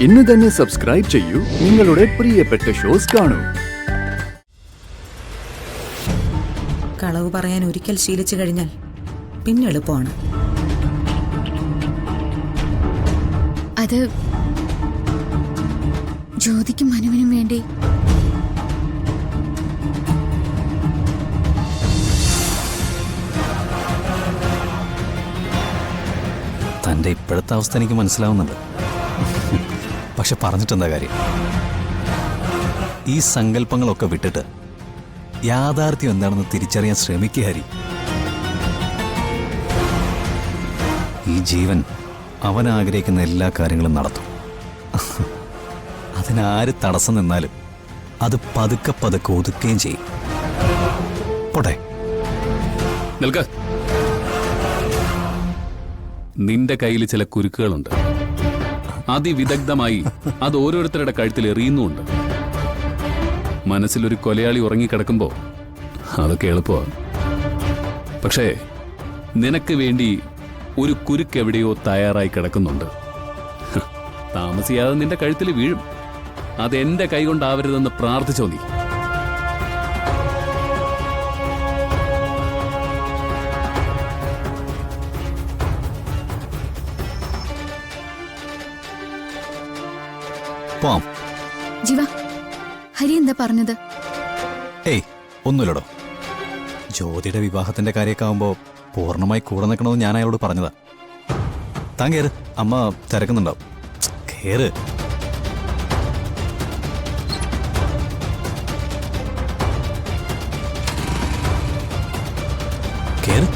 ഇന്ന് തന്നെ സബ്സ്ക്രൈബ് ചെയ്യൂ, നിങ്ങളുടെ പ്രിയപ്പെട്ട ഷോസ് കാണൂ. കളവ് പറയാൻ ഒരിക്കൽ ശീലിച്ചു കഴിഞ്ഞാൽ പിന്നെ എളുപ്പമാണ്. അത് ജ്യോതിക്കും മനുവിനും വേണ്ടി. തൻ്റെ ഇപ്പോഴത്തെ അവസ്ഥ എനിക്ക് മനസ്സിലാവുന്നുണ്ട്. പക്ഷെ പറഞ്ഞിട്ടെന്താ കാര്യം? ഈ സങ്കല്പങ്ങളൊക്കെ വിട്ടിട്ട് യാഥാർത്ഥ്യം എന്താണെന്ന് തിരിച്ചറിയാൻ ശ്രമിക്കുക ഹരി. ഈ ജീവൻ അവൻ ആഗ്രഹിക്കുന്ന എല്ലാ കാര്യങ്ങളും നടത്തും. അതിനാര് തടസ്സം നിന്നാലും അത് പതുക്കെ പതുക്കെ ഒതുക്കുകയും ചെയ്യും. പോട്ടെ, നിൽക്ക. നിന്റെ കയ്യിൽ ചില കുരുക്കുകളുണ്ട്. അതിവിദഗ്ധമായി അത് ഓരോരുത്തരുടെ കഴുത്തിൽ എറിയുന്നുമുണ്ട്. മനസ്സിലൊരു കൊലയാളി ഉറങ്ങിക്കിടക്കുമ്പോ അതൊക്കെ എളുപ്പമാണ്. പക്ഷേ നിനക്ക് വേണ്ടി ഒരു കുരുക്ക് എവിടെയോ തയ്യാറായി കിടക്കുന്നുണ്ട്. താമസിയാതെ നിന്റെ കഴുത്തിൽ വീഴും. അതെന്റെ കൈകൊണ്ടാവരുതെന്ന് പ്രാർത്ഥിച്ചോ നീ. ജീവ, ഹരി എന്താ പറഞ്ഞത്? ഏയ് ഒന്നുമില്ലടോ. ജ്യോതിയുടെ വിവാഹത്തിന്റെ കാര്യമൊക്കെ ആവുമ്പോ പൂർണ്ണമായി കൂടെ നിൽക്കണമെന്ന് ഞാൻ അയാളോട് പറഞ്ഞതാ. താൻ കേറ്, അമ്മ തിരക്കുന്നുണ്ടാവും. കേറ്. കേറ്.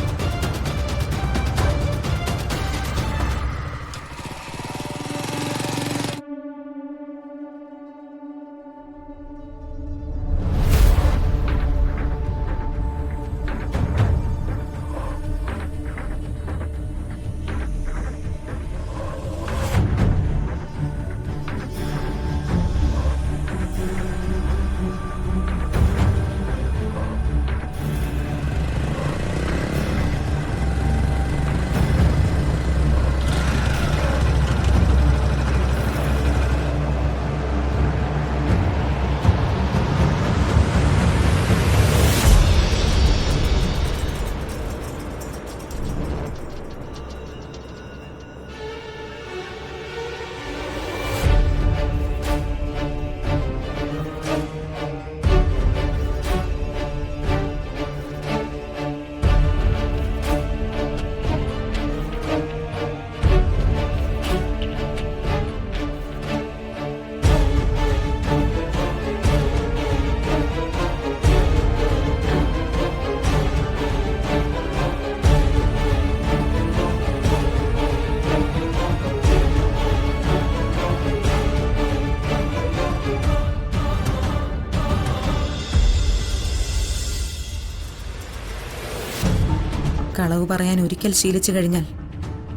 കളവ് പറയാൻ ഒരിക്കൽ ശീലിച്ചു കഴിഞ്ഞാൽ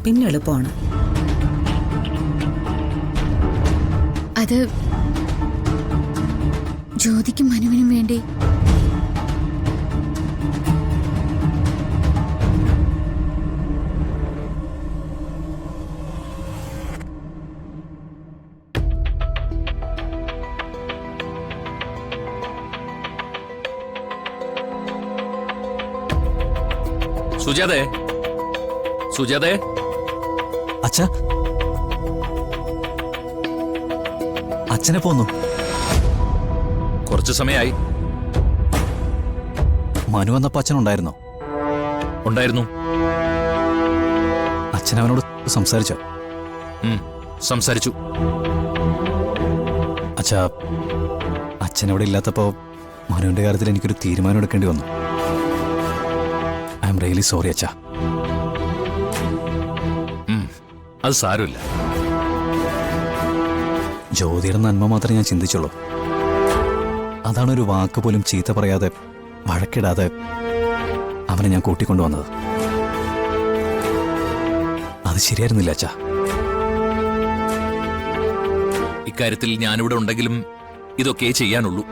പിന്നെ എളുപ്പമാണ്. അത് ജ്യോതിക്കും മനുവിനും വേണ്ടി. സുജാതേ, സുജാതേ. അച്ഛാ, അച്ഛനെ പോന്നു. കുറച്ചു സമയമായി. മനു വന്നപ്പോ അച്ഛനുണ്ടായിരുന്നോ? ഉണ്ടായിരുന്നു. അച്ഛൻ അവനോട് സംസാരിച്ചോ? സംസാരിച്ചു. അച്ഛാ, അച്ഛനവിടെ ഇല്ലാത്തപ്പോ മനുവിന്റെ കാര്യത്തിൽ എനിക്കൊരു തീരുമാനം എടുക്കേണ്ടി വന്നു. ഐ എം റിയലി സോറി അച്ഛാ. അത് സാരമില്ല. ജ്യോതിയുടെ നന്മ മാത്രമേ ഞാൻ ചിന്തിച്ചുള്ളൂ. അതാണ് ഒരു വാക്ക് പോലും ചീത്ത പറയാതെ വഴക്കിടാതെ അവനെ ഞാൻ കൂട്ടിക്കൊണ്ടുവന്നത്. അത് ശരിയായിരുന്നില്ല അച്ഛാ. ഇക്കാര്യത്തിൽ ഞാനിവിടെ ഉണ്ടെങ്കിലും ഇതൊക്കെ ചെയ്യാനുള്ളൂ.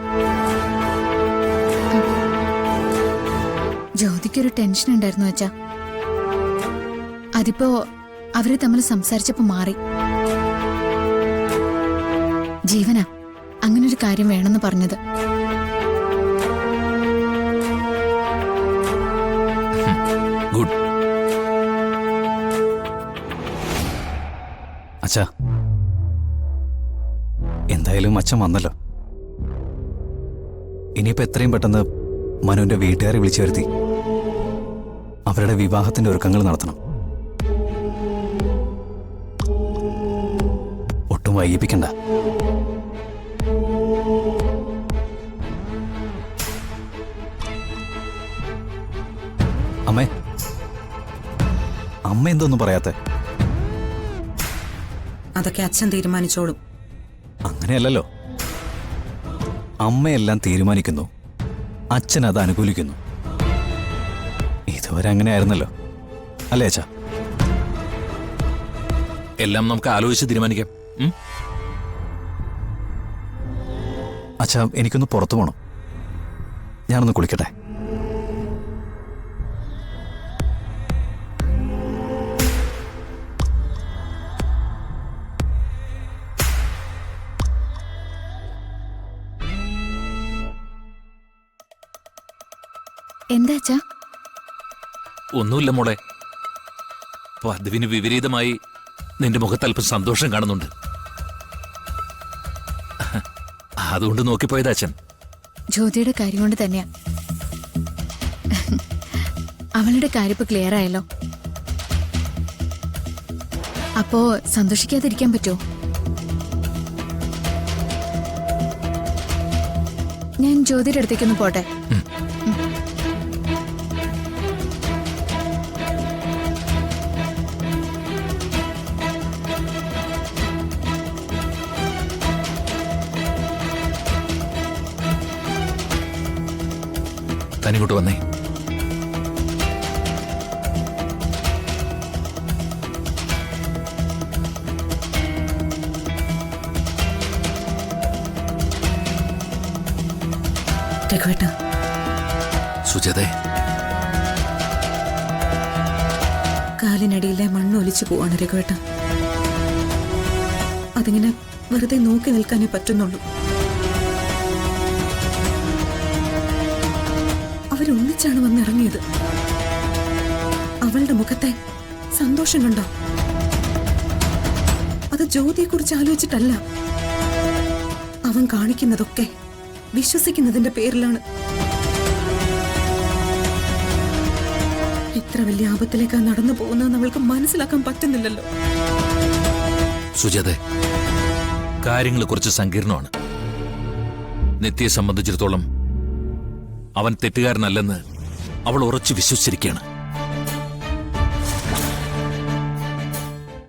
ജ്യോതിക്കൊരു ടെൻഷൻ ഉണ്ടായിരുന്നു അച്ഛാ. അതിപ്പോ അവര് തമ്മിൽ സംസാരിച്ചപ്പോ മാറി. ജീവനാ അങ്ങനൊരു കാര്യം വേണമെന്ന് പറഞ്ഞത്. ഗുഡ്. അച്ഛാ, എന്തായാലും അച്ഛൻ വന്നല്ലോ. ഇനിയിപ്പോ എത്രയും പെട്ടെന്ന് മനുവിന്റെ വീട്ടുകാരെ വിളിച്ചു വരുത്തി അവരുടെ വിവാഹത്തിന്റെ ഒരുക്കങ്ങൾ നടത്തണം. ഒട്ടും വൈകിപ്പിക്കണ്ട. അമ്മേ, അമ്മ എന്തൊന്നും പറയാത്തെ? അതൊക്കെ അച്ഛൻ തീരുമാനിച്ചോളും. അങ്ങനെയല്ലല്ലോ. അമ്മയെല്ലാം തീരുമാനിക്കുന്നു, അച്ഛൻ അത് അനുകൂലിക്കുന്നു. ഇതുവരെ അങ്ങനെ ആയിരുന്നല്ലോ, അല്ലേ അച്ഛാ? എല്ലാം നമുക്ക് ആലോചിച്ച് തീരുമാനിക്കാം. അച്ഛാ, എനിക്കൊന്ന് പുറത്തു പോകണം. ഞാനൊന്ന് കുളിക്കട്ടെ. എന്താ അച്ഛാ? ഒന്നുമില്ല മോളെ, പതിവിന് വിപരീതമായി നിന്റെ മുഖത്ത് അല്പം സന്തോഷം കാണുന്നുണ്ട്. അതുകൊണ്ട് നോക്കിപ്പോയത് അച്ഛൻ. ജ്യോതിയുടെ കാര്യം കൊണ്ട് തന്നെയാ. അവളുടെ കാര്യപ്പ് ക്ലിയർ ആയല്ലോ. അപ്പോ സന്തോഷിക്കാതിരിക്കാൻ പറ്റുമോ? ഞാൻ ജ്യോതിയുടെ അടുത്തേക്കൊന്ന് പോട്ടെ. തനിങ്ങോട്ട് വന്നേ. രഘുവേട്ട, സുജാതേ, കാലിനടിയിലെ മണ്ണ് ഒലിച്ചു പോവാണ് രഘുവേട്ട. അതിങ്ങനെ വെറുതെ നോക്കി നിൽക്കാനേ പറ്റുന്നുള്ളൂ. അവരൊന്നിച്ചാണ് വന്നിറങ്ങിയത്. അവളുടെ മുഖത്തെ സന്തോഷം കണ്ടോ? അത് ജ്യോതിയെക്കുറിച്ച് ആലോചിച്ചിട്ടല്ല. അവൻ കാണിക്കുന്നതൊക്കെ വിശ്വസിക്കുന്നതിന്റെ പേരിലാണ്. ഇത്ര വലിയ ആപത്തിലേക്കാ നടന്നു പോകുന്നതെന്ന് അവൾക്ക് മനസ്സിലാക്കാൻ പറ്റുന്നില്ലല്ലോ. സുജാതേ, കാര്യങ്ങൾ കുറച്ച് സങ്കീർണമാണ്. നിത്യയെ സംബന്ധിച്ചിടത്തോളം അവൻ തെറ്റുകാരനല്ലെന്ന് അവൾ ഉറച്ചു വിശ്വസിച്ചിരിക്കുകയാണ്.